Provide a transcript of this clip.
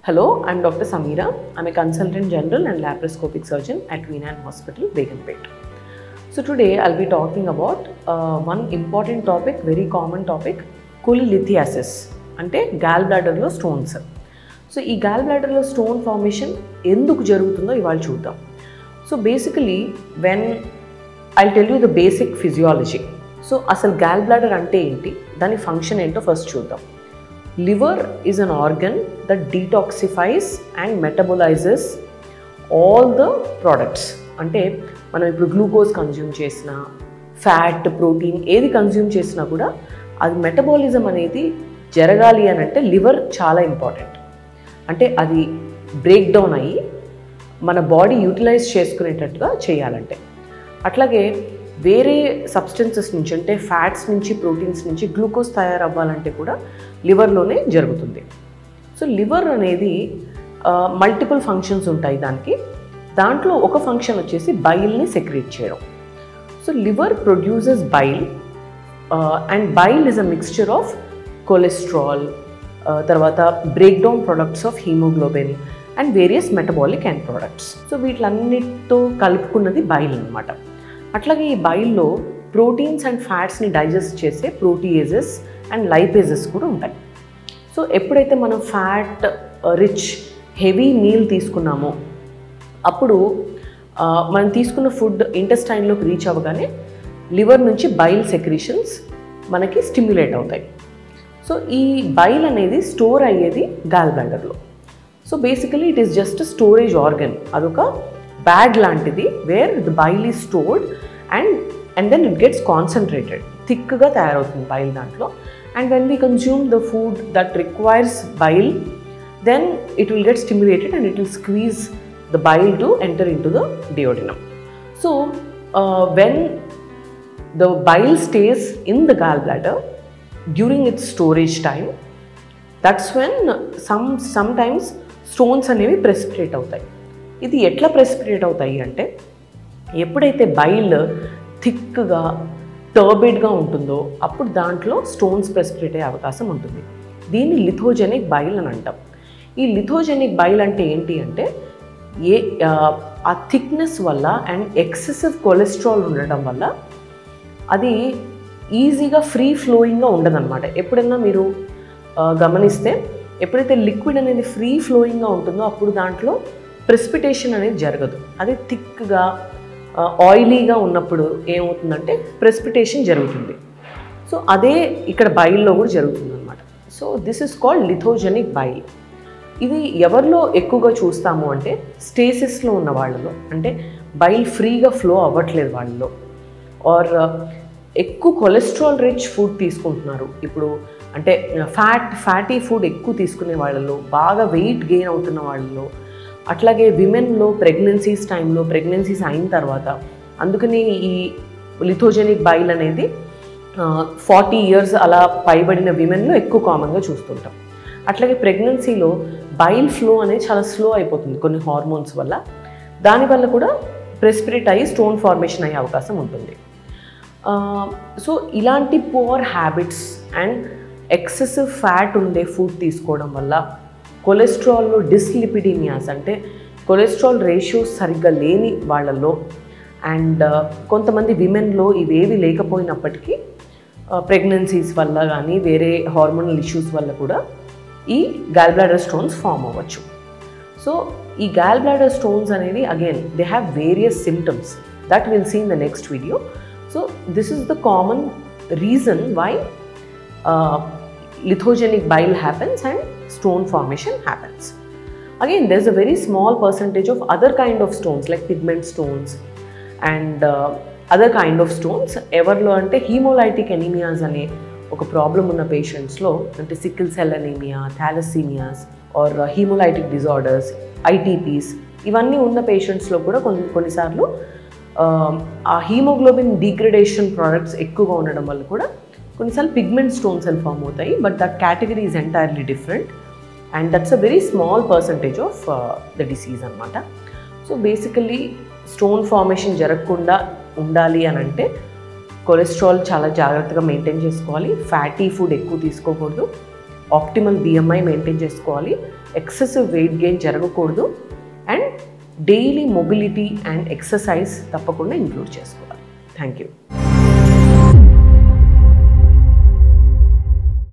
Hello, I'm Dr. Sameera. I'm a consultant general and laparoscopic surgeon at Veena Hospital, Begumpet. So today I'll be talking about one important topic, very common topic, cholelithiasis, ante gallbladder lo stones. So ee gallbladder lo stone formation enduku jarugutundo ivalu chuddam. So basically when I'll tell you the basic physiology. So asal gallbladder ante enti, dani function ento first chuddam. Liver is an organ that detoxifies and metabolizes all the products. అంటే మనం ఇప్పుడు glucose consume చేసినా fat protein ఏది consume చేసినా కూడా అది metabolism అనేది జరగాలి అని అంటే లివర్ చాలా ఇంపార్టెంట్. అంటే అది బ్రేక్ డౌన్ అయ్యి మన బాడీ యూటిలైజ్ చేసుకునేటట్టుగా చేయాలంటే. అట్లాగే వేరే సబ్స్టెన్సెస్ నుంచి అంటే ఫ్యాట్స్ నుంచి ప్రోటీన్స్ నుంచి గ్లూకోజ్ తయారవ్వాలంటే కూడా లివర్లోనే జరుగుతుంది. సో లివర్ అనేది మల్టిపుల్ ఫంక్షన్స్ ఉంటాయి దానికి. దాంట్లో ఒక ఫంక్షన్ వచ్చేసి బైల్ని సెక్రీట్ చేయడం. So liver produces bile and bile is a mixture of cholesterol, తర్వాత break down products of hemoglobin and various metabolic end products. So వీటిలన్నిటితో కలుపుకున్నది బైల్ అన్నమాట. అట్లాగే ఈ బైల్లో ప్రోటీన్స్ అండ్ ఫ్యాట్స్ని డైజెస్ట్ చేసే ప్రోటీయేజెస్ అండ్ లైపేజెస్ కూడా ఉంటాయి. సో ఎప్పుడైతే మనం ఫ్యాట్ రిచ్ హెవీ మీల్ తీసుకున్నామో అప్పుడు మనం తీసుకున్న ఫుడ్ ఇంటెస్టైన్లోకి రీచ్ అవ్వగానే లివర్ నుంచి బైల్ సెక్రీషన్స్ మనకి స్టిమ్యులేట్ అవుతాయి. సో ఈ బైల్ అనేది స్టోర్ అయ్యేది గాల్ బ్లాడర్లో. So basically it is just storage organ. అదొక బ్యాగ్ లాంటిది where the bile is stored and then it gets concentrated, థిక్గా తయారవుతుంది బైల్ దాంట్లో. And when we consume the food that requires bile, then it will get stimulated and it will squeeze the bile to enter into the duodenum. So when the bile stays in the gallbladder during its storage time, that's when sometimes stones అనేవి precipitate అవుతాయి. ఇది ఎట్లా precipitate అవుతాయి అంటే ఎప్పుడైతే bile థిక్గా టర్బిడ్గా ఉంటుందో అప్పుడు దాంట్లో స్టోన్స్ ప్రెసిపిటేట్ అయ్యే అవకాశం ఉంటుంది. దీన్ని లిథోజెనిక్ బైల్ అని అంటాం. ఈ లిథోజెనిక్ బైల్ అంటే ఏంటి అంటే ఆ థిక్నెస్ వల్ల అండ్ ఎక్సెసివ్ కొలెస్ట్రాల్ ఉండడం వల్ల అది ఈజీగా ఫ్రీ ఫ్లోయింగ్గా ఉండదన్నమాట. ఎప్పుడైనా మీరు గమనిస్తే ఎప్పుడైతే లిక్విడ్ అనేది ఫ్రీ ఫ్లోయింగ్గా ఉంటుందో అప్పుడు దాంట్లో ప్రెసిపిటేషన్ అనేది జరగదు. అది థిక్గా ఆయిలీగా ఉన్నప్పుడు ఏమవుతుందంటే ప్రెసిపిటేషన్ జరుగుతుంది. సో అదే ఇక్కడ బైల్లో కూడా జరుగుతుంది అనమాట. So this is called lithogenic bile. ఇది ఎవరిలో ఎక్కువగా చూస్తాము అంటే స్టేసిస్లో ఉన్న వాళ్ళలో, అంటే బైల్ ఫ్రీగా ఫ్లో అవ్వట్లేదు వాళ్ళలో, ఆర్ ఎక్కువ కొలెస్ట్రాల్ రిచ్ ఫుడ్ తీసుకుంటున్నారు ఇప్పుడు, అంటే ఫ్యాటీ ఫుడ్ ఎక్కువ తీసుకునే వాళ్ళలో, బాగా వెయిట్ గెయిన్ అవుతున్న వాళ్ళలో, అట్లాగే విమెన్లో ప్రెగ్నెన్సీస్ టైంలో, ప్రెగ్నెన్సీస్ అయిన తర్వాత. అందుకని ఈ లిథోజెనిక్ బైల్ అనేది 40 years అలా పైబడిన విమెన్లో ఎక్కువ కామన్గా చూస్తుంటాం. అట్లాగే ప్రెగ్నెన్సీలో బైల్ ఫ్లో అనేది చాలా స్లో అయిపోతుంది కొన్ని హార్మోన్స్ వల్ల. దానివల్ల కూడా ప్రెసిపిటేట్ అయ్యి స్టోన్ ఫార్మేషన్ అయ్యే అవకాశం ఉంటుంది. సో ఇలాంటి poor habits and excessive fat ఉండే ఫుడ్ తీసుకోవడం వల్ల కొలెస్ట్రాల్లో డిస్లిపిడీమియాస్, అంటే కొలెస్ట్రాల్ రేషియోస్ సరిగ్గా లేని వాళ్ళల్లో అండ్ కొంతమంది విమెన్లో ఇవేవి లేకపోయినప్పటికీ ప్రెగ్నెన్సీస్ వల్ల కానీ వేరే హార్మోనల్ ఇష్యూస్ వల్ల కూడా ఈ గాల్ బ్లాడర్ స్టోన్స్ ఫామ్ అవ్వచ్చు. సో ఈ గాల్ బ్లాడర్ స్టోన్స్ అనేది again they have various symptoms that will see in the next video. So this is the common reason why lithogenic bile happens and stone formation happens. Again, there's a very small percentage of other kind of stones like pigment stones and other kind of stones. ఎవర్లో అంటే hemolytic anemias అనే ఒక problem ఉన్న పేషెంట్స్లో, అంటే sickle cell anemia, thalassemias or hemolytic disorders, ITPs, ఇవన్నీ ఉన్న పేషెంట్స్లో కూడా కొన్నిసార్లు ఆ హీమోగ్లోబిన్ డిగ్రేడేషన్ ప్రోడక్ట్స్ ఎక్కువగా ఉండడం వల్ల కూడా కొన్నిసార్లు పిగ్మెంట్ స్టోన్స్ అని ఫామ్ అవుతాయి. But that category is entirely different and that's a very small percentage of the disease అనమాట. సో బేసికలీ స్టోన్ ఫార్మేషన్ జరగకుండా ఉండాలి అని అంటే కొలెస్ట్రాల్ చాలా జాగ్రత్తగా మెయింటైన్ చేసుకోవాలి, ఫ్యాటీ ఫుడ్ ఎక్కువ తీసుకోకూడదు, ఆప్టిమల్ BMI మెయింటైన్ చేసుకోవాలి, ఎక్సెసివ్ వెయిట్ గెయిన్ జరగకూడదు, and daily mobility and exercise తప్పకుండా ఇంక్లూడ్ చేసుకోవాలి. Thank you.